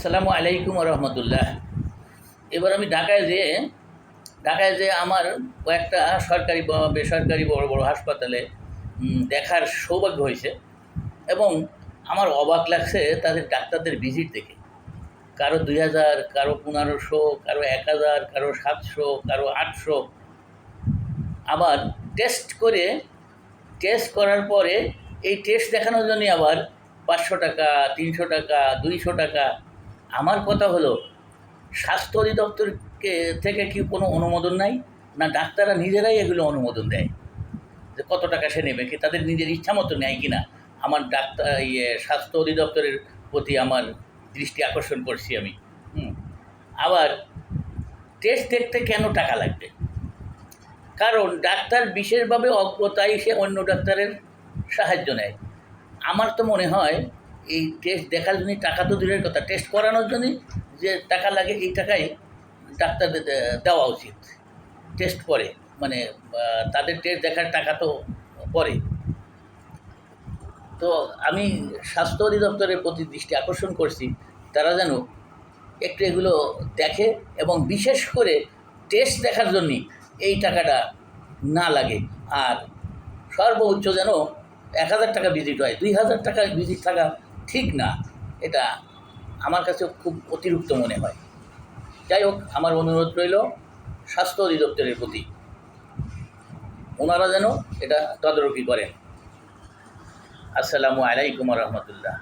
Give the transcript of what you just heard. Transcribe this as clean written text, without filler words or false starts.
আসসালামু আলাইকুম রহমতুল্লাহ। এবার আমি ঢাকায় যে আমার কয়েকটা সরকারি বা বেসরকারি বড় বড় হাসপাতালে দেখার সৌভাগ্য হয়েছে এবং আমার অবাক লাগছে তাদের ডাক্তারদের ভিজিট দেখে। কারো ২,০০০, কারো ১৫০০, কারো ১,০০০, কারো ৭০০, কারো ৮০০। আবার টেস্ট করার পরে এই টেস্ট দেখানোর জন্যে আবার ৫০০ টাকা, ৩০০ টাকা, ২০০ টাকা। আমার কথা হলো, স্বাস্থ্য অধিদপ্তরকে থেকে কি কোনো অনুমোদন নাই? না ডাক্তাররা নিজেরাই এগুলো অনুমোদন দেয় যে কত টাকা সে নেবে, কি তাদের নিজের ইচ্ছা মতো নেয় কি না? আমার স্বাস্থ্য অধিদপ্তরের প্রতি আমার দৃষ্টি আকর্ষণ করছি আমি। আবার টেস্ট দেখতে কেন টাকা লাগবে? কারণ ডাক্তার বিশেষভাবে অজ্ঞতায় সে অন্য ডাক্তারের সাহায্য নেয়। আমার তো মনে হয় এই টেস্ট দেখার জন্যই, টাকা তো দূরের কথা, টেস্ট করানোর জন্যই যে টাকা লাগে এই টাকাই ডাক্তারদের দেওয়া উচিত। টেস্ট পরে মানে তাদের টেস্ট দেখার টাকা তো পরে। তো আমি স্বাস্থ্য অধিদপ্তরের প্রতি দৃষ্টি আকর্ষণ করছি, তারা যেন একটু এগুলো দেখে এবং বিশেষ করে টেস্ট দেখার জন্যই এই টাকাটা না লাগে। আর সর্বোচ্চ যেন ১,০০০ টাকা ভিজিট হয়, ২,০০০ টাকা ভিজিট থাকা ঠিক না। এটা আমার কাছে খুব অতিরিক্ত মনে হয়। যাই হোক, আমার অনুরোধ রইল স্বাস্থ্য অধিদপ্তরের প্রতি, ওনারা যেন এটা তদারকি করেন। আসসালামু আলাইকুম রহমতুল্লাহ।